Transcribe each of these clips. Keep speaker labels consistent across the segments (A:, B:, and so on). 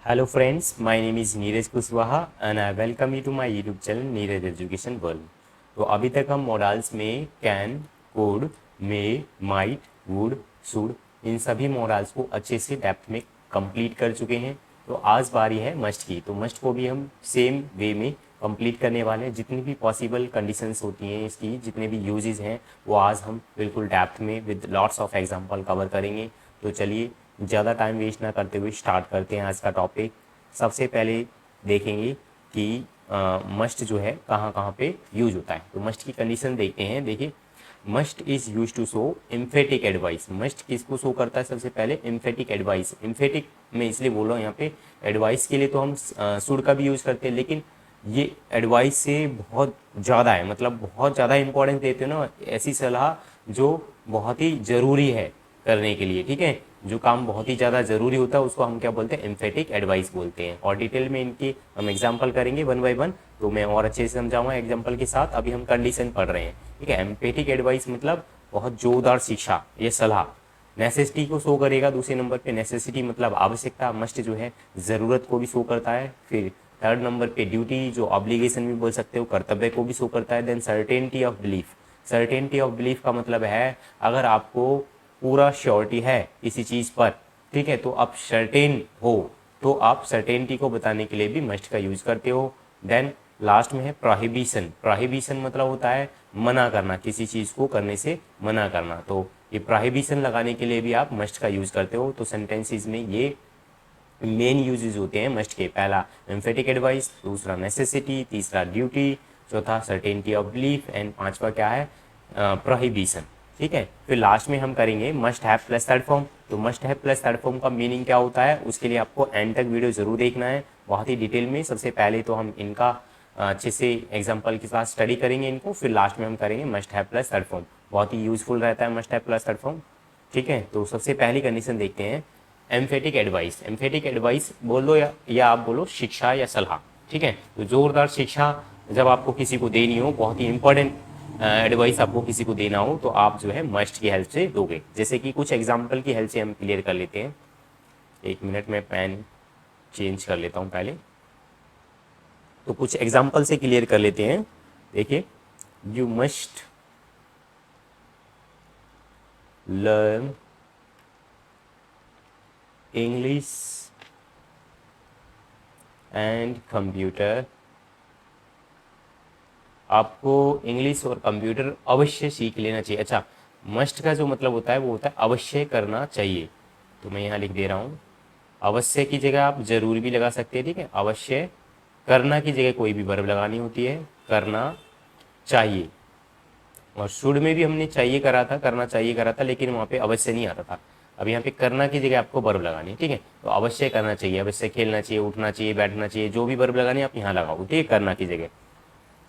A: Hello friends, my name is Neeraj Kushwaha and I welcome you to my YouTube channel Neeraj education world. तो अभी तक हम models में can, could, may, might, would, should इन सभी models को अच्छे से डेप्थ में कंप्लीट कर चुके हैं। तो आज बारी है मस्ट की। तो मस्ट को भी हम सेम वे में कंप्लीट करने वाले हैं। जितनी भी पॉसिबल कंडीशंस होती हैं इसकी, जितने भी यूजेस हैं वो आज हम बिल्कुल डेप्थ में with lots of example cover करेंगे। तो चलिए ज़्यादा टाइम वेस्ट ना करते हुए स्टार्ट करते हैं आज का टॉपिक। सबसे पहले देखेंगे कि मस्ट जो है कहाँ कहाँ पे यूज होता है। तो मस्ट की कंडीशन देखते हैं। देखिए, must is use to show emphatic advice. Must किसको शो करता है? सबसे पहले एम्फेटिक एडवाइस। एम्फेटिक मैं इसलिए बोल रहा हूँ यहाँ पे, एडवाइस के लिए तो हम शुड का भी यूज करते हैं, लेकिन ये एडवाइस से बहुत ज़्यादा है, मतलब बहुत ज़्यादा इंपॉर्टेंस देते हो ना, ऐसी सलाह जो बहुत ही ज़रूरी है करने के लिए। ठीक है, जो काम बहुत ही ज़्यादा ज़रूरी होता है उसको हम क्या बोलते हैं? एम्फेटिक एडवाइस बोलते हैं। और डिटेल में इनकी हम एग्जांपल करेंगे वन बाय वन, तो मैं और अच्छे से समझाऊंगा एग्जांपल के साथ। अभी हम कंडीशन पढ़ रहे हैं। ठीक है, एम्फेटिक एडवाइस मतलब बहुत जोरदार शिक्षा, ये सलाह। नेसेसिटी को शो करेगा दूसरे नंबर पे। नेसेसिटी मतलब आवश्यकता। मस्ट जो है ज़रूरत को भी शो करता है। फिर थर्ड नंबर पे ड्यूटी, जो ऑब्लिगेशन भी बोल सकते हो, कर्तव्य को भी शो करता है। Then certainty of belief. Certainty of belief का मतलब है अगर आपको पूरा श्योरिटी है किसी चीज़ पर, ठीक है, तो आप सर्टेन हो, तो आप सर्टेनिटी को बताने के लिए भी मस्ट का यूज करते हो। देन लास्ट में है प्रोहिबिशन। प्रोहिबिशन मतलब होता है मना करना, किसी चीज़ को करने से मना करना। तो ये प्रोहिबिशन लगाने के लिए भी आप मस्ट का यूज करते हो। तो सेंटेंसेस में ये मेन यूजेज होते हैं मस्ट के। पहला एम्फेटिक एडवाइस, दूसरा नेसेसिटी, तीसरा ड्यूटी, चौथा सर्टेनिटी ऑफ बिलीफ एंड पांचवा क्या है? प्रोहिबिशन। ठीक है, फिर लास्ट में हम करेंगे must have plus third form. तो must have plus third form का मीनिंग क्या होता है, उसके लिए आपको एंड तक वीडियो जरूर देखना है, बहुत ही डिटेल में। सबसे पहले तो हम इनका अच्छे से एग्जाम्पल के साथ स्टडी करेंगे इनको, फिर लास्ट में हम करेंगे must have plus third form. बहुत ही यूजफुल रहता है must have plus third form. ठीक है, तो सबसे पहली कंडीशन देखते हैं, एम्फेटिक एडवाइस। एम्फेटिक एडवाइस बोल दो या आप बोलो शिक्षा या सलाह। ठीक है, तो जोरदार शिक्षा जब आपको किसी को देनी हो, बहुत ही इंपॉर्टेंट एडवाइस आपको किसी को देना हो, तो आप जो है मस्ट की हेल्प से दोगे। जैसे कि कुछ एग्जाम्पल की हेल्प से हम क्लियर कर लेते हैं। एक मिनट में पेन चेंज कर लेता हूँ पहले। तो कुछ एग्जाम्पल से क्लियर कर लेते हैं। देखिए, you must learn English and computer. आपको इंग्लिश और कंप्यूटर अवश्य सीख लेना चाहिए। अच्छा, मस्ट का जो मतलब होता है वो होता है अवश्य करना चाहिए। तो मैं यहाँ लिख दे रहा हूँ, अवश्य की जगह आप जरूर भी लगा सकते हैं। ठीक है, अवश्य। करना की जगह कोई भी वर्ब लगानी होती है, करना चाहिए। और शुड में भी हमने चाहिए करा था, करना चाहिए करा था, लेकिन वहाँ पे अवश्य नहीं आता था। अब यहाँ पे करना की जगह आपको वर्ब लगानी है। ठीक है, तो अवश्य करना चाहिए, अवश्य खेलना चाहिए, उठना चाहिए, बैठना चाहिए, जो भी वर्ब लगानी है आप यहाँ लगाओ। ठीक है, करना की जगह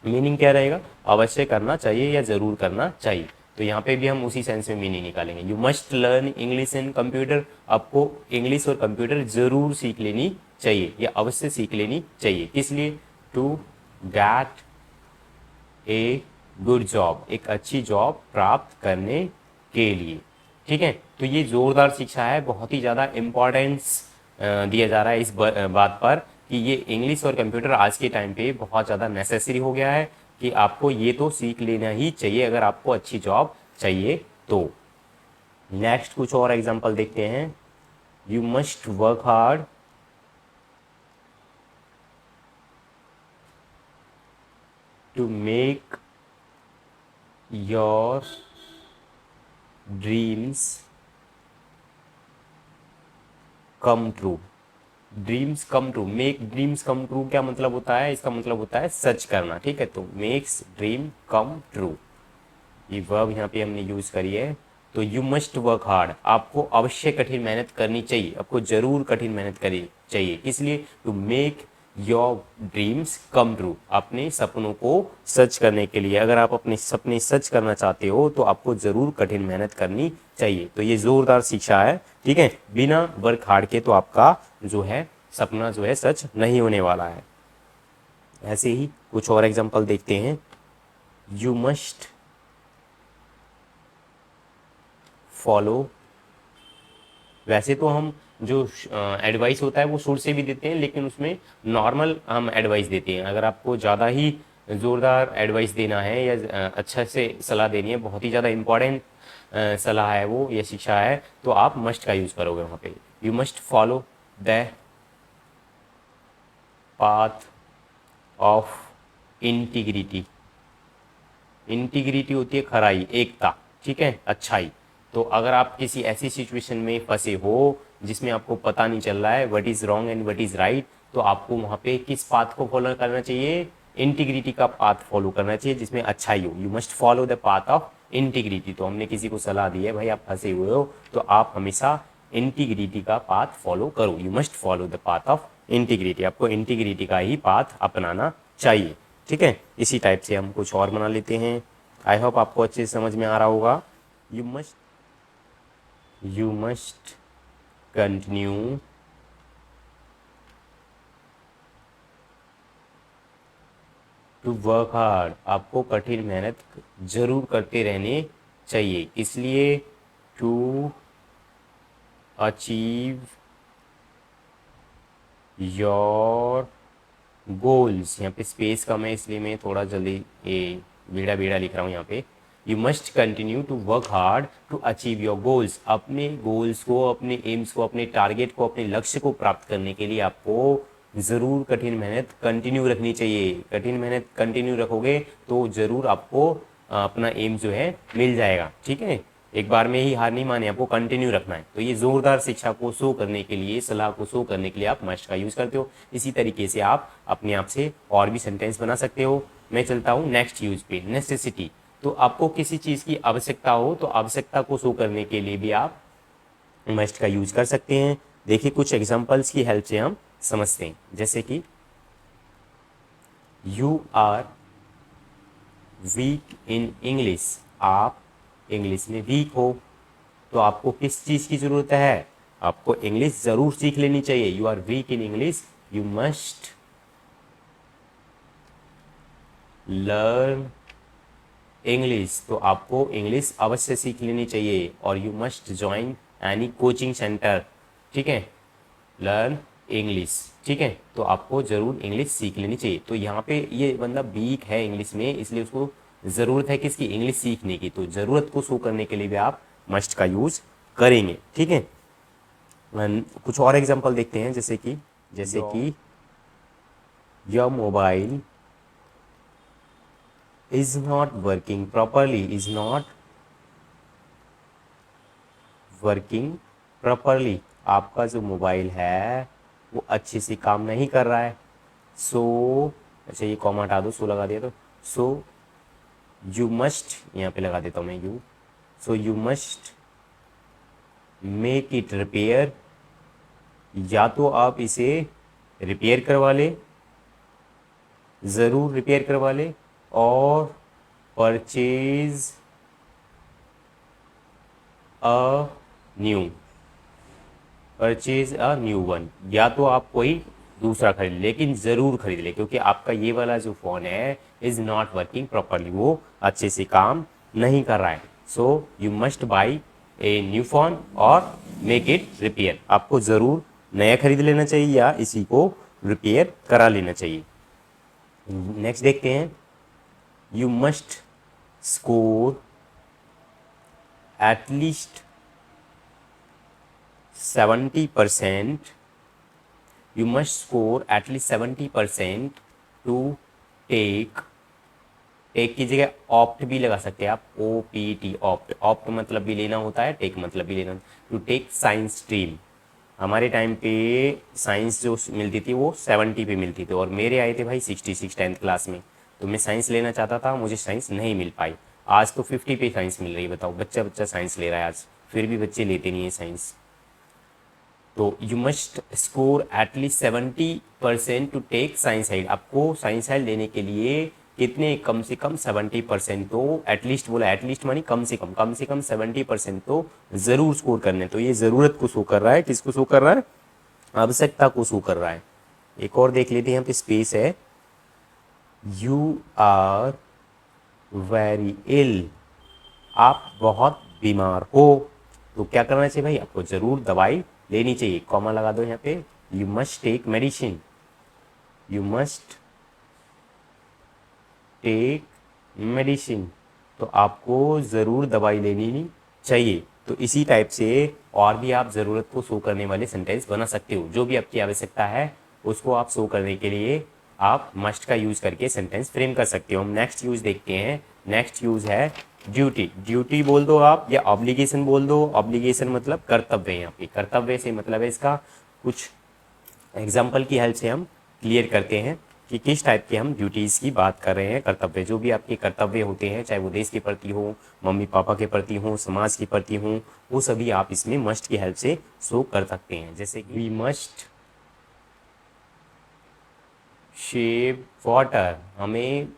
A: मीनिंग क्या रहेगा? अवश्य करना चाहिए या जरूर करना चाहिए। तो यहाँ पे भी हम उसी सेंस में मीनिंग निकालेंगे। You must learn English and computer. आपको इंग्लिश और कंप्यूटर जरूर सीख लेनी चाहिए या अवश्य सीख लेनी चाहिए। किस लिए? To get a good job, एक अच्छी जॉब प्राप्त करने के लिए। ठीक है, तो ये जोरदार शिक्षा है, बहुत ही ज़्यादा इम्पोर्टेंस दिया जा रहा है इस बात पर कि ये इंग्लिश और कंप्यूटर आज के टाइम पे बहुत ज़्यादा नेसेसरी हो गया है कि आपको ये तो सीख लेना ही चाहिए अगर आपको अच्छी जॉब चाहिए तो। नेक्स्ट कुछ और एग्जांपल देखते हैं। You must work hard to make your dreams come true. Dreams come true, make dreams come true क्या मतलब होता है? इसका मतलब होता है सच करना। ठीक है, तो मेक्स ड्रीम कम ट्रू, ये वर्ब यहाँ पे हमने यूज करी है। तो यू मस्ट वर्क हार्ड, आपको अवश्य कठिन मेहनत करनी चाहिए, आपको जरूर कठिन मेहनत करनी चाहिए। इसलिए to make your dreams come true, अपने सपनों को सच करने के लिए। अगर आप अपने सपने सच करना चाहते हो तो आपको जरूर कठिन मेहनत करनी चाहिए। तो ये जोरदार शिक्षा है। ठीक है, बिना वर्क हार्ड के तो आपका जो है सपना जो है सच नहीं होने वाला है। ऐसे ही कुछ और एग्जांपल देखते हैं। यू मस्ट फॉलो वैसे तो हम जो एडवाइस होता है वो शुड से भी देते हैं, लेकिन उसमें नॉर्मल हम एडवाइस देते हैं। अगर आपको ज़्यादा ही ज़ोरदार एडवाइस देना है या अच्छा से सलाह देनी है, बहुत ही ज़्यादा इम्पॉर्टेंट सलाह है वो या शिक्षा है, तो आप मस्ट का यूज़ करोगे वहाँ पे। You must follow the path of integrity. Integrity होती है खराई, एकता, ठीक है, अच्छाई। तो अगर आप किसी ऐसी सिचुएशन में फंसे हो जिसमें आपको पता नहीं चल रहा है what is wrong and what is right, तो आपको वहाँ पे किस पाथ को फॉलो करना चाहिए? इंटीग्रिटी का पाथ फॉलो करना चाहिए जिसमें अच्छाई हो। You must follow the path of integrity. तो हमने किसी को सलाह दी है भाई आप फंसे हुए हो तो आप हमेशा इंटीग्रिटी का पाथ फॉलो करो। You must follow the path of integrity. आपको इंटीग्रिटी का ही पाथ अपनाना चाहिए, ठीक है। इसी टाइप से हम कुछ और बना लेते हैं। आई होप आपको अच्छे से समझ में आ रहा होगा। You must continue to work hard. आपको कठिन मेहनत जरूर करते रहने चाहिए, इसलिए टू अचीव योर गोल्स। यहाँ पे स्पेस कम है इसलिए मैं थोड़ा जल्दी ये बेड़ा बेड़ा लिख रहा हूँ यहाँ पे। You must continue to work hard to achieve your goals. अपने गोल्स को, अपने एम्स को, अपने टारगेट को, अपने लक्ष्य को प्राप्त करने के लिए आपको ज़रूर कठिन मेहनत कंटिन्यू रखनी चाहिए। कठिन मेहनत कंटिन्यू रखोगे तो ज़रूर आपको अपना एम जो है मिल जाएगा, ठीक है। एक बार में ही हार नहीं माने, आपको कंटिन्यू रखना है। तो ये जोरदार शिक्षा को शो करने के लिए, सलाह को शो करने के लिए आप मस्ट का यूज़ करते हो। इसी तरीके से आप अपने आप से और भी सेंटेंस बना सकते हो। मैं चलता हूँ नेक्स्ट यूज पे, नेसेसिटी। तो आपको किसी चीज़ की आवश्यकता हो तो आवश्यकता को शो करने के लिए भी आप मस्ट का यूज कर सकते हैं। देखिए कुछ एग्जांपल्स की हेल्प से हम समझते हैं, जैसे कि you are weak in English. आप इंग्लिश में वीक हो, तो आपको किस चीज़ की ज़रूरत है? आपको इंग्लिश ज़रूर सीख लेनी चाहिए। You are weak in English, you must learn English. तो आपको इंग्लिश अवश्य सीख लेनी चाहिए। और you must join any coaching centre, ठीक है, लर्न इंग्लिश, ठीक है। तो आपको ज़रूर इंग्लिश सीख लेनी चाहिए। तो यहाँ पे ये बंदा वीक है इंग्लिश में, इसलिए उसको ज़रूरत है किसकी? इंग्लिश सीखने की। तो ज़रूरत को शो करने के लिए भी आप मस्ट का यूज़ करेंगे, ठीक है। कुछ और एग्जांपल देखते हैं, जैसे कि your mobile is not working properly. Is not working properly. आपका जो मोबाइल है वो अच्छे से काम नहीं कर रहा है। अच्छा ये कॉमा हटा दो, सो लगा दिया तो यू मस्ट, यहाँ पे लगा देता हूँ मैं you. You must make it repair. या तो आप इसे रिपेयर करवा ले, ज़रूर रिपेयर करवा ले, और परचेज अ न्यू वन। या तो आप कोई दूसरा खरीद, लेकिन ज़रूर खरीद ले, क्योंकि आपका ये वाला जो फ़ोन है इज़ नॉट वर्किंग प्रॉपरली, वो अच्छे से काम नहीं कर रहा है। You must by a new phone और मेक इट रिपेयर। आपको ज़रूर नया खरीद लेना चाहिए या इसी को रिपेयर करा लेना चाहिए। नेक्स्ट देखते हैं, you must score at least 70%। You must score at least 70% to take की जगह ऑप्ट भी लगा सकते हैं आप, OPT, ऑप्ट मतलब भी लेना होता है, टेक मतलब भी लेना। To take science stream. हमारे टाइम पे साइंस जो मिलती थी वो 70 पे मिलती थी, और मेरे आए थे भाई 66 10th क्लास में। तो मैं साइंस लेना चाहता था, मुझे साइंस नहीं मिल पाई। आज तो 50 पे साइंस मिल रही है। बताओ, बच्चा बच्चा साइंस ले रहा है आज, फिर भी बच्चे लेते नहीं है साइंस। तो you must score at least 70% to take science side. आपको साइंस साइड लेने के लिए कितने? कम से कम 70% तो, एटलीस्ट बोला, एटलीस्ट मानी कम से कम 70% तो ज़रूर स्कोर करने। तो ये ज़रूरत को शो कर रहा है, किसको शो कर रहा है? आवश्यकता को शो कर रहा है। एक और देख लेते हैं, यहाँ पे स्पेस है। यू आर वेरी इल। आप बहुत बीमार हो। तो क्या करना चाहिए भाई, आपको ज़रूर दवाई लेनी चाहिए। कॉमा लगा दो यहाँ पे, you must take medicine, you must take medicine, तो आपको ज़रूर दवाई लेनी चाहिए। तो इसी टाइप से और भी आप ज़रूरत को शो करने वाले सेंटेंस बना सकते हो। जो भी आपकी आवश्यकता है उसको आप शो करने के लिए आप मस्ट का यूज़ करके सेंटेंस फ्रेम कर सकते हो। हम नेक्स्ट यूज़ देखते हैं। नेक्स्ट यूज़ है ड्यूटी। ड्यूटी बोल दो आप या ऑब्लिगेशन बोल दो। ऑब्लिगेशन मतलब कर्तव्य, यहाँ पे कर्तव्य से मतलब है इसका कुछ एग्जाम्पल की हेल्प से हम क्लियर करते हैं कि किस टाइप के हम ड्यूटीज़ की बात कर रहे हैं। कर्तव्य, जो भी आपके कर्तव्य होते हैं, चाहे वो देश के प्रति हो, मम्मी पापा के प्रति हो, समाज के प्रति हो, वो सभी आप इसमें मस्ट की हेल्प से शो कर सकते हैं। जैसे वी मस्ट शेव वाटर, हमें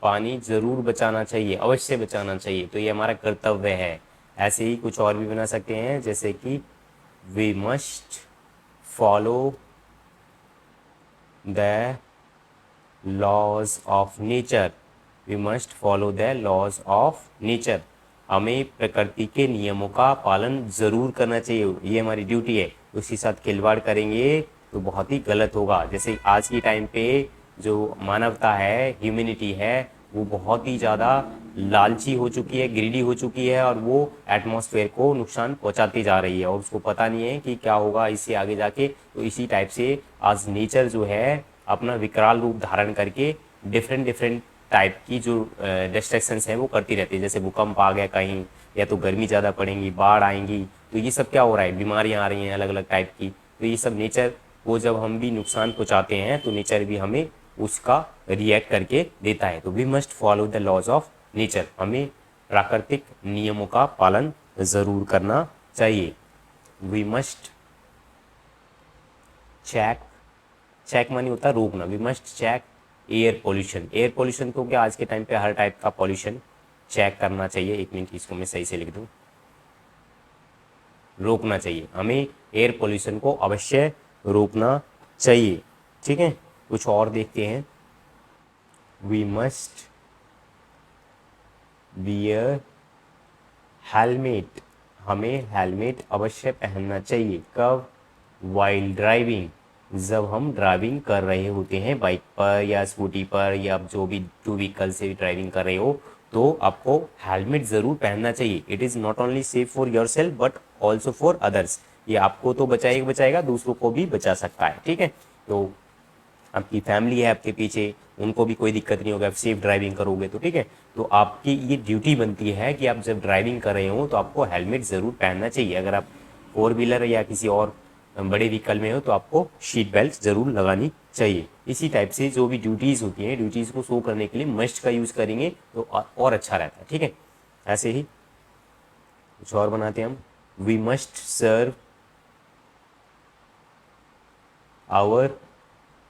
A: पानी ज़रूर बचाना चाहिए, अवश्य बचाना चाहिए, तो ये हमारा कर्तव्य है। ऐसे ही कुछ और भी बना सकते हैं, जैसे कि we must follow the laws of nature, we must follow the laws of nature, हमें प्रकृति के नियमों का पालन ज़रूर करना चाहिए, ये हमारी ड्यूटी है। उसके साथ खिलवाड़ करेंगे तो बहुत ही गलत होगा। जैसे आज की टाइम पे जो मानवता है, ह्यूमैनिटी है, वो बहुत ही ज़्यादा लालची हो चुकी है, ग्रीडी हो चुकी है, और वो एटमॉस्फेयर को नुकसान पहुंचाती जा रही है और उसको पता नहीं है कि क्या होगा इससे आगे जाके। तो इसी टाइप से आज नेचर जो है अपना विकराल रूप धारण करके डिफरेंट डिफरेंट टाइप की जो डिस्ट्रैक्शंस हैं वो करती रहती है। जैसे भूकंप आ गया कहीं, या तो गर्मी ज़्यादा पड़ेंगी, बाढ़ आएंगी, तो ये सब क्या हो रहा है, बीमारियां आ रही हैं अलग अलग टाइप की। तो ये सब नेचर को जब हम भी नुकसान पहुंचाते हैं तो नेचर भी हमें उसका रिएक्ट करके देता है। तो we must follow the laws of nature, हमें प्राकृतिक नियमों का पालन ज़रूर करना चाहिए। वी मस्ट चेक, चेक मानी होता है रोकना, we must check air pollution. Air pollution तो क्या आज के टाइम पे हर टाइप का पोल्यूशन चेक करना चाहिए। एक मिनट, इसको मैं सही से लिख दूँ, रोकना चाहिए, हमें एयर पोल्यूशन को अवश्य रोकना चाहिए। ठीक है, कुछ और देखते हैं। वी मस्ट बियर हेलमेट, हमें हेलमेट अवश्य पहनना चाहिए। कब, वाइल ड्राइविंग, जब हम ड्राइविंग कर रहे होते हैं बाइक पर या स्कूटी पर या जो भी टू व्हीकल से ड्राइविंग कर रहे हो, तो आपको हेलमेट ज़रूर पहनना चाहिए। It is not only safe for your self but also for others, ये आपको तो बचाएगा बचाएगा, दूसरों को भी बचा सकता है। ठीक है, तो आपकी फैमिली है आपके पीछे, उनको भी कोई दिक्कत नहीं होगा, आप सेफ ड्राइविंग करोगे तो। ठीक है, तो आपकी ये ड्यूटी बनती है कि आप जब ड्राइविंग कर रहे हो तो आपको हेलमेट ज़रूर पहनना चाहिए। अगर आप फोर व्हीलर या किसी और बड़े व्हीकल में हो तो आपको सीट बेल्ट ज़रूर लगानी चाहिए। इसी टाइप से जो भी ड्यूटीज़ होती हैं, ड्यूटीज़ को शो करने के लिए मस्ट का यूज़ करेंगे तो और अच्छा रहता है। ठीक है, ऐसे ही कुछ और बनाते हैं हम। We must serve our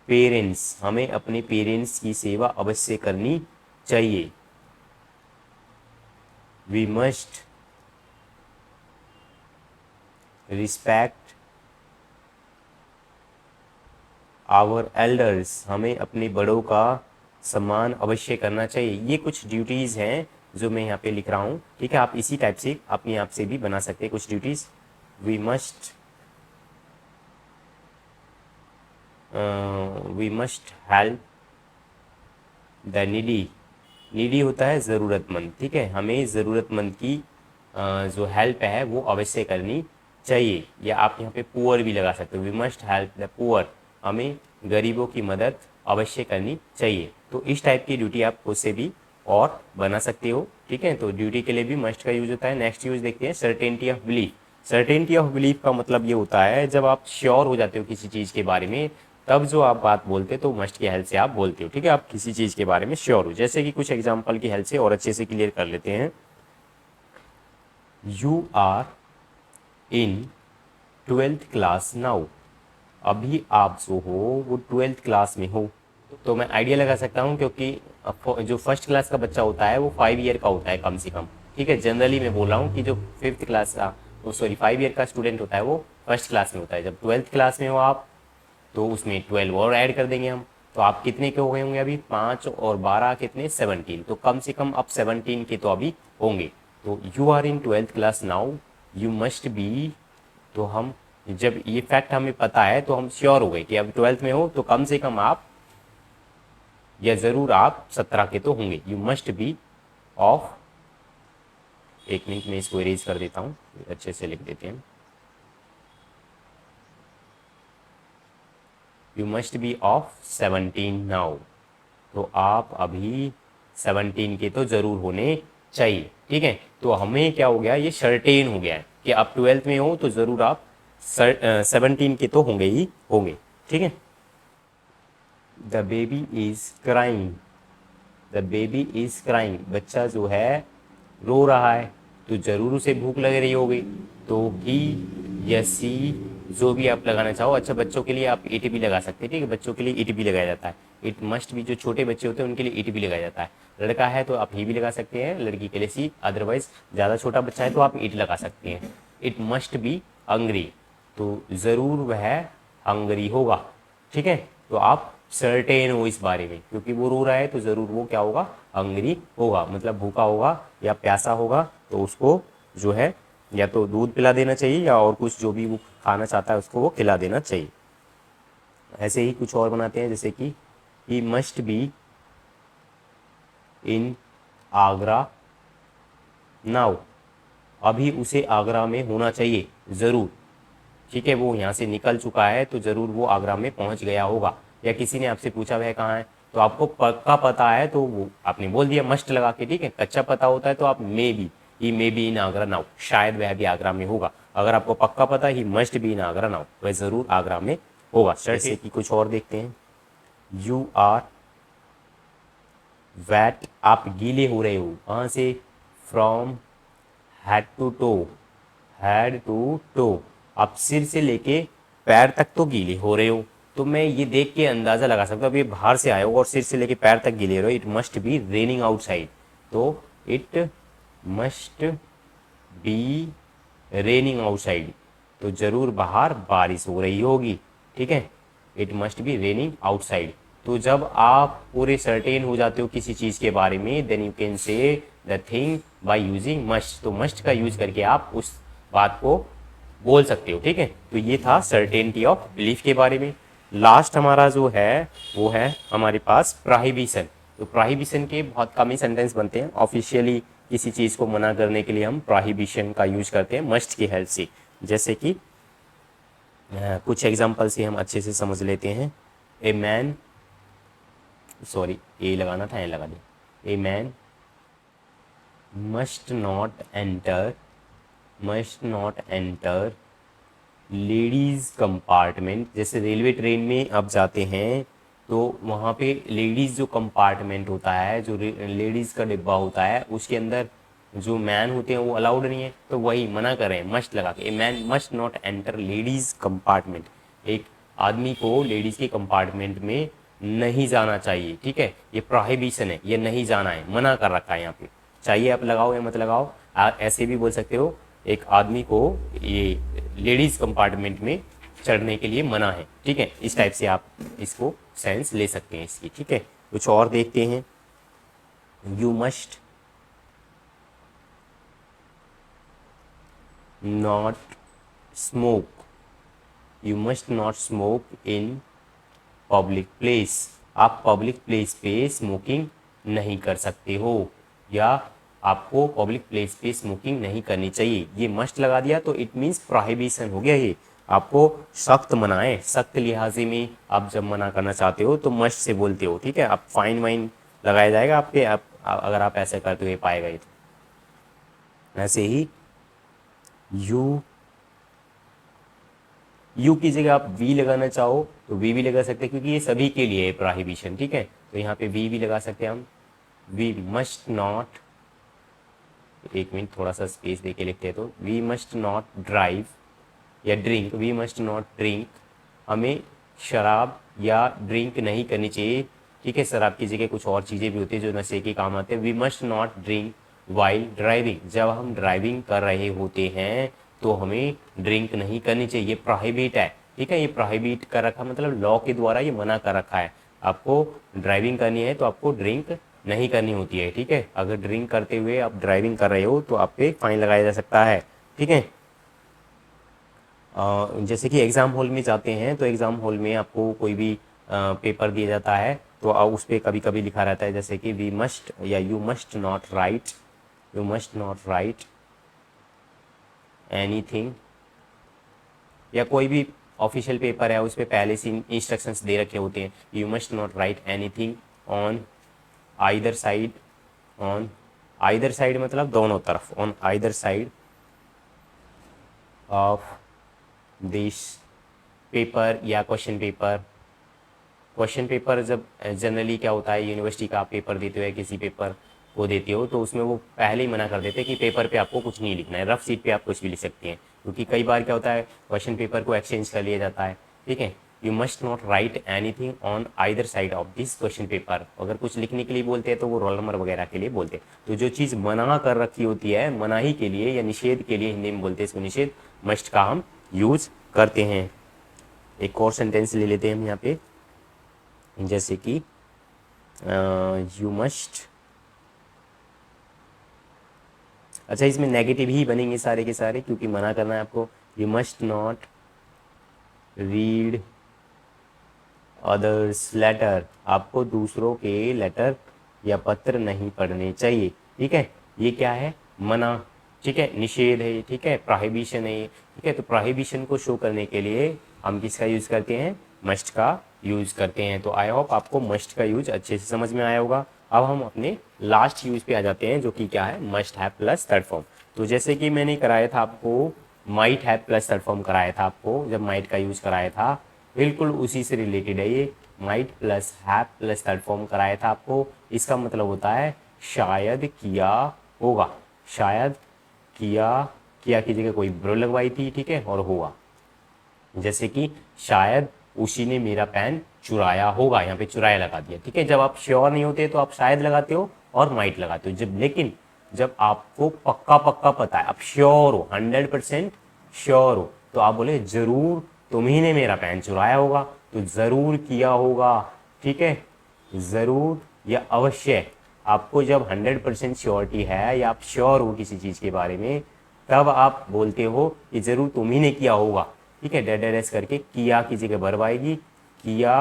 A: parents, हमें अपने पेरेंट्स की सेवा अवश्य करनी चाहिए। We must respect our elders, हमें अपने बड़ों का सम्मान अवश्य करना चाहिए। ये कुछ ड्यूटीज़ हैं जो मैं यहाँ पे लिख रहा हूँ। ठीक है, आप इसी टाइप से अपने आप से भी बना सकते हैं कुछ duties. We must help the needy, needy होता है ज़रूरतमंद। ठीक है, हमें ज़रूरतमंद की जो हेल्प है वो अवश्य करनी चाहिए, या आप यहाँ पे पुअर भी लगा सकते हो। We must help the poor, हमें गरीबों की मदद अवश्य करनी चाहिए। तो इस टाइप की ड्यूटी आप खुद से भी और बना सकते हो। ठीक है, तो ड्यूटी के लिए भी मस्ट का यूज़ होता है। नेक्स्ट यूज़ देखते हैं, certainty of belief. Certainty of belief का मतलब ये होता है जब आप श्योर हो जाते हो किसी चीज़ के बारे में, तब जो आप बात बोलते हो तो मस्ट की हेल्प से आप बोलते हो। ठीक है, आप किसी चीज़ के बारे में श्योर हो। जैसे कि कुछ एग्जांपल की हेल्प से और अच्छे से क्लियर कर लेते हैं। You are in 12th class now, अभी आप जो हो वो 12th क्लास में हो। तो मैं आइडिया लगा सकता हूँ क्योंकि जो फर्स्ट क्लास का बच्चा होता है वो 5 ईयर का होता है कम से कम। ठीक है, जनरली मैं बोल रहा हूँ कि जो 5th क्लास का, 5 ईयर का स्टूडेंट होता है वो फर्स्ट क्लास में होता है। जब 12th क्लास में हो आप तो उसमें 12 और ऐड कर देंगे हम, तो आप कितने के हो गए होंगे अभी, 5 और 12 कितने, 17। तो कम से कम अब 17 के तो अभी होंगे। तो you are in 12th class now, you must be, तो हम जब ये फैक्ट हमें पता है तो हम श्योर हो गए कि अब 12th में हो तो कम से कम आप या ज़रूर आप 17 के तो होंगे। यू मस्ट बी ऑफ, एक मिनट में इसको इरेज कर देता हूँ, अच्छे से लिख देते हैं। You must B of 17 now, तो आप अभी 17 के तो ज़रूर होने चाहिए। ठीक है, तो हमें क्या हो गया, ये सर्टेन हो गया है कि आप 12th में हो तो ज़रूर आप 17 के तो होंगे ही होंगे। ठीक है, the baby is crying, the baby is crying, बच्चा जो है रो रहा है तो ज़रूर उसे भूख लग रही होगी, तो ही या सी जो भी आप लगाना चाहो। अच्छा, बच्चों के लिए आप इट भी लगा सकते हैं। ठीक है, बच्चों के लिए इट भी लगाया जाता है। इट मस्ट भी, जो छोटे बच्चे होते हैं उनके लिए इट भी लगाया जाता है। लड़का है तो आप ही भी लगा सकते हैं, लड़की के लिए सी, अदरवाइज ज़्यादा छोटा बच्चा है तो आप इट लगा सकते हैं। इट मस्ट बी हंग्री, तो ज़रूर वह हंग्री होगा। ठीक है, तो आप सर्टेन हो इस बारे में, क्योंकि वो रो रहा है तो ज़रूर वो क्या होगा, हंग्री होगा, मतलब भूखा होगा या प्यासा होगा। तो उसको जो है या तो दूध पिला देना चाहिए या और कुछ जो भी वो खाना चाहता है उसको वो खिला देना चाहिए। ऐसे ही कुछ और बनाते हैं, जैसे कि he must be in Agra now, अभी उसे आगरा में होना चाहिए ज़रूर। ठीक है, वो यहाँ से निकल चुका है तो ज़रूर वो आगरा में पहुँच गया होगा। या किसी ने आपसे पूछा वह कहाँ है, तो आपको पक्का पता है तो वो आपने बोल दिया मस्ट लगा के। ठीक है, कच्चा पता होता है तो आप may be in Agra now, शायद वह भी आगरा में होगा। अगर आपको पक्का पता he must be in Agra now, वह ज़रूर आगरा में होगा। जैसे कि कुछ और देखते हैं, यू आर वैट, आप गीले हो रहे हो, कहाँ से, from head to toe, head to toe, आप सिर से लेके पैर तक तो गीले हो रहे हो। तो मैं ये देख के अंदाज़ा लगा सकता हूँ, अब ये बाहर से आए हो और सिर से लेके पैर तक गीले हो रहे हो। It must be raining outside, तो it must be raining outside, तो ज़रूर बाहर बारिश हो रही होगी। ठीक है, it must be raining outside. तो जब आप पूरे सर्टेन हो जाते हो किसी चीज़ के बारे में, then you can say the thing by using must, तो मस्ट का यूज करके आप उस बात को बोल सकते हो। ठीक है, तो ये था सर्टेनिटी ऑफ बिलीफ के बारे में। लास्ट हमारा जो है वो है हमारे पास प्रोहिबिशन। तो प्रोहिबिशन के बहुत कम ही सेंटेंस बनते हैं। ऑफिशियली किसी चीज़ को मना करने के लिए हम प्रोहिबिशन का यूज करते हैं मस्ट की हेल्प से। जैसे कि कुछ एग्जाम्पल से हम अच्छे से समझ लेते हैं। ए मैन, सॉरी ए लगाना था, ए लगा दे। A man must not enter ladies compartment. जैसे रेलवे ट्रेन में आप जाते हैं तो वहाँ पे लेडीज़ जो कंपार्टमेंट होता है, जो लेडीज़ का डिब्बा होता है, उसके अंदर जो मैन होते हैं वो अलाउड नहीं है, तो वही मना कर रहे हैं मस्ट लगा के। ए man must not enter ladies compartment, एक आदमी को लेडीज़ के कंपार्टमेंट में नहीं जाना चाहिए। ठीक है, ये प्रोहिबिशन है, ये नहीं जाना है, मना कर रखा है यहाँ पे। चाहिए आप लगाओ या मत लगाओ, ऐसे भी बोल सकते हो, एक आदमी को ये लेडीज़ कंपार्टमेंट में चढ़ने के लिए मना है। ठीक है, इस टाइप से आप इसको सेंस ले सकते हैं इसकी। ठीक है, कुछ और देखते हैं। You must not smoke, you must not smoke in public place, आप पब्लिक प्लेस पे स्मोकिंग नहीं कर सकते हो, या आपको पब्लिक प्लेस पे स्मोकिंग नहीं करनी चाहिए। ये मस्ट लगा दिया तो इट मीन्स प्रोहिबिशन हो गया। ये आपको सख्त मना है, सख्त लिहाजे में आप जब मना करना चाहते हो तो मस्ट से बोलते हो। ठीक है, आप फाइन वाइन लगाया जाएगा आप पे, अगर आप ऐसे करते हुए पाए गए तो। ऐसे ही यू की जगह आप वी लगाना चाहो तो वी भी लगा सकते हैं, क्योंकि ये सभी के लिए है प्रोहिबिशन। ठीक है, तो यहाँ पे वी भी लगा सकते हैं हम। वी मस्ट नॉट, एक मिनट थोड़ा सा स्पेस दे के लिखते हैं, तो वी मस्ट नॉट ड्राइव या drink, we must not drink, हमें शराब या ड्रिंक नहीं करनी चाहिए। ठीक है, शराब की जगह कुछ और चीज़ें भी होती है जो नशे के काम आते हैं। We must not drink while driving, जब हम ड्राइविंग कर रहे होते हैं तो हमें ड्रिंक नहीं करनी चाहिए, ये प्रोहिबिट है। ठीक है, ये प्रोहिबिट कर रखा, मतलब लॉ के द्वारा ये मना कर रखा है। आपको ड्राइविंग करनी है तो आपको ड्रिंक नहीं करनी होती है। ठीक है, अगर ड्रिंक करते हुए आप ड्राइविंग कर रहे हो तो आप पे फाइन लगाया जा सकता है। ठीक है, जैसे कि एग्ज़ाम हॉल में जाते हैं तो एग्ज़ाम हॉल में आपको कोई भी पेपर दिया जाता है तो उस पर कभी कभी लिखा रहता है जैसे कि वी मस्ट या you must not right anything, या कोई भी ऑफिशियल पेपर है उस पर पहले से इंस्ट्रक्शंस दे रखे होते हैं, you must not right anything on either side, on either side मतलब दोनों तरफ, on either side of this paper या क्वेश्चन पेपर। क्वेश्चन पेपर जब जनरली क्या होता है, यूनिवर्सिटी का आप पेपर देते हो या किसी पेपर को देते हो तो उसमें वो पहले ही मना कर देते हैं कि पेपर पे आपको कुछ नहीं लिखना है, रफ सीट पे आप कुछ भी लिख सकते हैं, क्योंकि कई बार क्या होता है क्वेश्चन पेपर को एक्सचेंज कर लिया जाता है। ठीक है, you must not right anything on either side of this question paper. अगर कुछ लिखने के लिए बोलते हैं तो वो रोल नंबर वगैरह के लिए बोलते हैं। तो जो चीज़ मना कर रखी होती है, मनाही के लिए या निषेध के लिए हिंदी में बोलते हैं इसको निषेध, मस्ट का हम यूज करते हैं। एक और सेंटेंस ले लेते हैं हम यहाँ पे, जैसे कि यू मस्ट, अच्छा इसमें नेगेटिव ही बनेंगे सारे के सारे क्योंकि मना करना है आपको। You must not read others letter, आपको दूसरों के लेटर या पत्र नहीं पढ़ने चाहिए। ठीक है, ये क्या है, मना, ठीक है, निषेध है, ठीक है, प्रोहिबिशन है। ठीक है, तो प्रोहिबिशन को शो करने के लिए हम किसका यूज़ करते हैं, मस्ट का यूज़ करते हैं। तो आई होप आपको मस्ट का यूज अच्छे से समझ में आया होगा। अब हम अपने लास्ट यूज पे आ जाते हैं जो कि क्या है, must have plus third form. तो जैसे कि मैंने कराया था आपको might have plus third form कराया था आपको, जब माइट का यूज़ कराया था बिल्कुल उसी से रिलेटेड है ये, might plus have plus third form कराया था आपको। इसका मतलब होता है शायद किया होगा, शायद किया, किया की जगह कोई ब्रो लगवाई थी, ठीक है, और होगा, जैसे कि शायद उसी ने मेरा पेन चुराया होगा, यहाँ पे चुराया लगा दिया। ठीक है, जब आप श्योर नहीं होते तो आप शायद लगाते हो और माइट लगाते हो, जब लेकिन जब आपको पक्का पक्का पता है, आप श्योर हो, 100% श्योर हो, तो आप बोले जरूर तुम्ही ने मेरा पेन चुराया होगा, तो जरूर किया होगा। ठीक है, जरूर या अवश्य, आपको जब 100% श्योरिटी है या आप श्योर हो किसी चीज़ के बारे में, तब आप बोलते हो कि जरूर तुम्ही ने किया होगा। ठीक है, डेड एस करके किया की जगह वर्ब आएगी, किया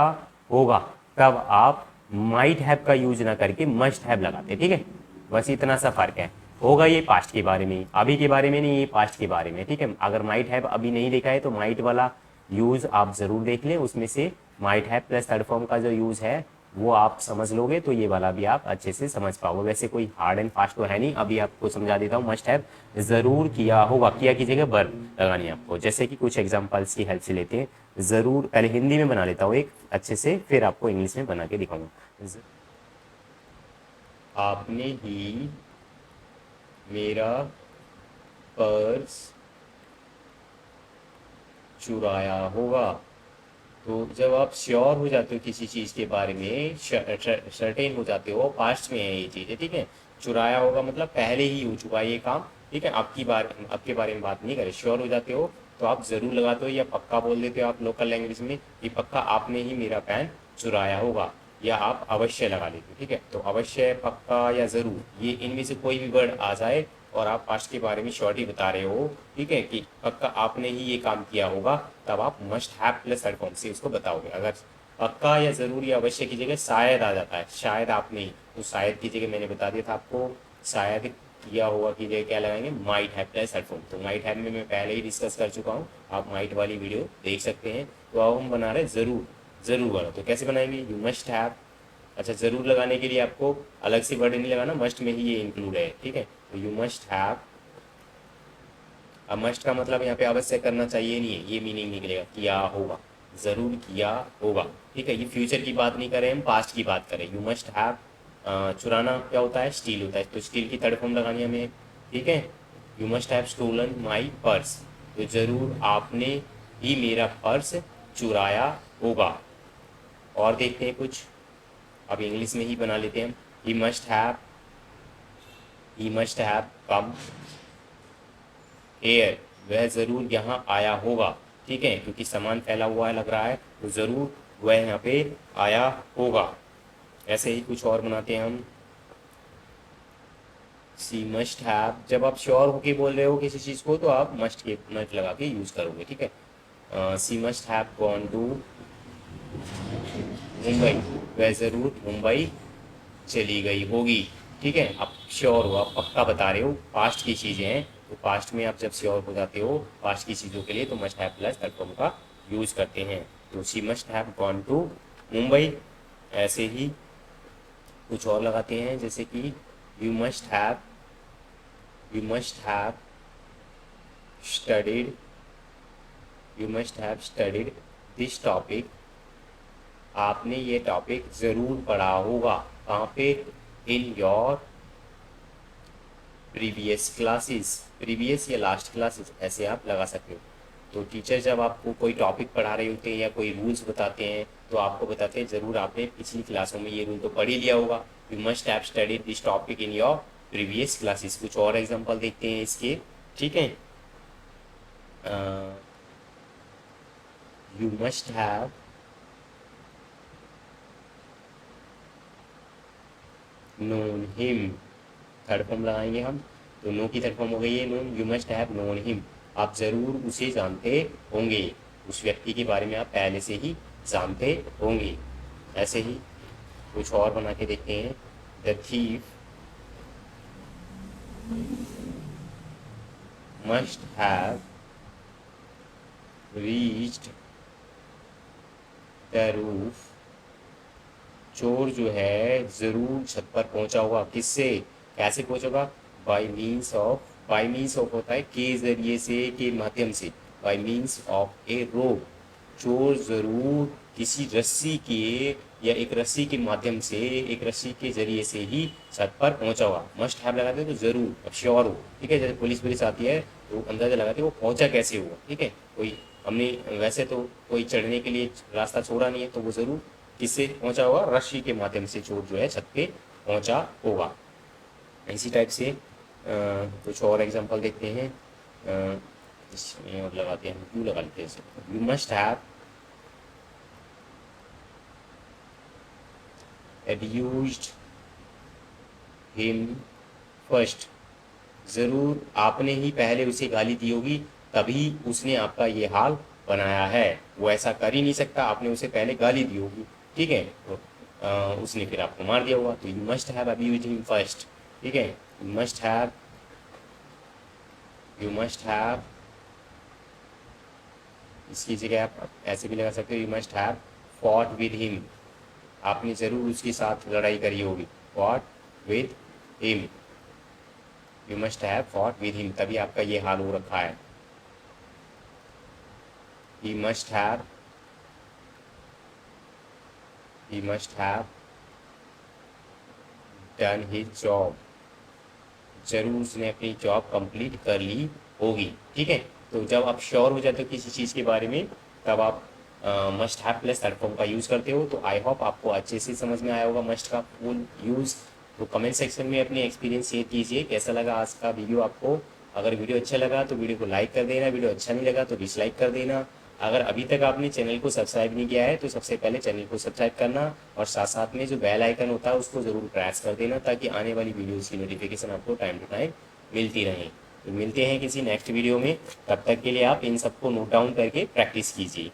A: होगा, तब आप माइट हैव का यूज ना करके मस्ट हैव लगाते। ठीक है, बस इतना सा फर्क है। होगा ये पास्ट के बारे में, अभी के बारे में नहीं, ये पास्ट के बारे में। ठीक है, अगर माइट हैव अभी नहीं देखा है तो माइट वाला यूज आप जरूर देख लें, उसमें से might have plus third form का जो यूज है वो आप समझ लोगे तो ये वाला भी आप अच्छे से समझ पाओगे। वैसे कोई हार्ड एंड फास्ट तो है नहीं, अभी आपको समझा देता हूँ। मस्ट हैव जरूर किया होगा, किया की जगह वर्ब लगानी है आपको। जैसे कि कुछ एग्जांपल्स की हेल्प से लेते हैं, जरूर पहले हिंदी में बना लेता हूँ एक अच्छे से, फिर आपको इंग्लिश में बना के दिखाऊंगा। आपने ही मेरा पर्स चुराया होगा। तो जब आप श्योर हो जाते हो किसी चीज़ के बारे में, सर्टेन हो जाते हो, पास्ट में है ये चीज़, ठीक है, चुराया होगा मतलब पहले ही हो चुका है ये काम। ठीक है, आपके बारे में बात नहीं करे, श्योर हो जाते हो तो आप ज़रूर लगाते हो या पक्का बोल देते हो आप लोकल लैंग्वेज में कि पक्का आपने ही मेरा पेन चुराया होगा, या आप अवश्य लगा लेते हो। ठीक है, तो अवश्य, पक्का या ज़रूर, ये इनमें से कोई भी वर्ड आ जाए और आप पास्ट के बारे में श्योरिटी बता रहे हो, ठीक है, कि पक्का आपने ही ये काम किया होगा, तब आप must have plus third form से उसको बताओगे। अगर पक्का या ज़रूर या अवश्य की जगह शायद आ जाता है, शायद आपने ही, तो शायद की जगह मैंने बता दिया था आपको, शायद किया होगा की जगह क्या लगाएंगे, might have plus third form. तो माइट हैव में मैं पहले ही डिस्कस कर चुका हूँ, आप माइट वाली वीडियो देख सकते हैं। तो अब हम बना रहे हैं ज़रूर, ज़रूर वाला। तो कैसे बनाएंगे, यू मस्ट हैव, अच्छा ज़रूर लगाने के लिए आपको अलग से वर्ड नहीं लगाना, मस्ट में ही ये इंक्लूड है। ठीक है, तो यू मस्ट हैव, अब मस्ट का मतलब यहाँ पे अवश्य करना चाहिए नहीं है, ये मीनिंग निकलेगा, किया होगा, ज़रूर किया होगा। ठीक है, ये फ्यूचर की बात नहीं करें हम, पास्ट की बात करें। यू मस्ट हैव, चुराना क्या होता है, स्टील होता है, तो स्टील की थर्ड फॉर्म लगानी है हमें। ठीक है, you must have stolen my purse, तो ज़रूर आपने ही मेरा पर्स चुराया होगा। और देखते हैं कुछ, अब इंग्लिश में ही बना लेते हैं हम। He must have come air, वह ज़रूर यहाँ आया होगा। ठीक है, क्योंकि सामान फैला हुआ है लग रहा है, तो ज़रूर वह यहाँ पे आया होगा। ऐसे ही कुछ और बनाते हैं हम। सी मस्ट हैव, जब आप श्योर होके बोल रहे हो किसी चीज़ को तो आप मस्ट लगा के यूज़ करोगे। ठीक है, she must have gone to Mumbai, वह ज़रूर मुंबई चली गई होगी। ठीक है, आप श्योर हो, आप पक्का बता रहे हो, पास्ट की चीज़ें हैं, तो पास्ट में आप जब श्योर हो जाते हो पास्ट की चीज़ों के लिए तो must have plus third form का यूज़ करते हैं। तो she must have gone to Mumbai. ऐसे ही कुछ और लगाते हैं, जैसे कि you must have studied this topic, आपने ये टॉपिक ज़रूर पढ़ा होगा। कहाँ पे? In your previous classes, previous या लास्ट क्लासेस ऐसे आप लगा सकते हो। तो टीचर जब आपको कोई टॉपिक पढ़ा रहे होते हैं या कोई रूल्स बताते हैं तो आपको बताते हैं ज़रूर आपने पिछली क्लासों में ये रूल तो पढ़ ही लिया होगा। You must have studied this topic in your previous classes. कुछ और एग्जांपल देखते हैं इसके। ठीक है, you must have known him, third form लगाएंगे हम, तो नो की थर्ड फॉर्म हो गई है known. You must have known him, आप ज़रूर उसे जानते होंगे, उस व्यक्ति के बारे में आप पहले से ही जानते होंगे। ऐसे ही कुछ और बना के देखते हैं। The thief must have reached the roof, चोर जो है ज़रूर छत पर पहुंचा होगा। किससे, कैसे पहुंचेगा? बाई मीन्स ऑफ होता है के जरिए से, के माध्यम से, बाई मीन्स ऑफ ए रोप, चोर ज़रूर किसी रस्सी के या एक रस्सी के माध्यम से, एक रस्सी के जरिए से ही छत पर पहुंचा होगा। मस्ट हैव लगाते हैं तो ज़रूर, अब श्योर हो। ठीक है, जैसे पुलिस आती है तो अंदाज़ा लगाते हैं वो पहुंचा कैसे हुआ। ठीक है, कोई हमने वैसे तो कोई चढ़ने के लिए रास्ता छोड़ा नहीं है, तो वो ज़रूर किससे पहुंचा होगा? रस्सी के माध्यम से चोर जो है छत पे पहुंचा होगा। इसी टाइप से कुछ और एग्जांपल देखते हैं। इसमें और लगाते हैं, यू लगा लेते हैं। You must have abused him first, ज़रूर आपने ही पहले उसे गाली दी होगी तभी उसने आपका ये हाल बनाया है। वो ऐसा कर ही नहीं सकता, आपने उसे पहले गाली दी होगी। ठीक है, तो उसने फिर आपको मार दिया होगा। तो you must have abused him first. ठीक है, यू मस्ट हैव इसकी जगह आप ऐसे भी लगा सकते हो, you must have fought with him, आपने ज़रूर उसके साथ लड़ाई करी होगी। Fought with him, you must have fought with him, तभी आपका ये हाल हो रखा है। He must have done his job, जरूर उसने अपनी जॉब कंप्लीट कर ली होगी। ठीक है, तो जब आप श्योर हो जाते हो किसी चीज़ के बारे में तब आप must have plus third form का यूज़ करते हो। तो आई होप आपको अच्छे से समझ में आया होगा मस्ट का फुल यूज़। तो कमेंट सेक्शन में अपने एक्सपीरियंस शेयर कीजिए, कैसा लगा आज का वीडियो आपको। अगर वीडियो अच्छा लगा तो वीडियो को लाइक कर देना, वीडियो अच्छा नहीं लगा तो डिसलाइक कर देना। अगर अभी तक आपने चैनल को सब्सक्राइब नहीं किया है तो सबसे पहले चैनल को सब्सक्राइब करना और साथ साथ में जो बेल आइकन होता है उसको ज़रूर प्रेस कर देना ताकि आने वाली वीडियोज़ की नोटिफिकेशन आपको टाइम टू टाइम मिलती रहे। तो मिलते हैं किसी नेक्स्ट वीडियो में, तब तक के लिए आप इन सबको नोट डाउन करके प्रैक्टिस कीजिए।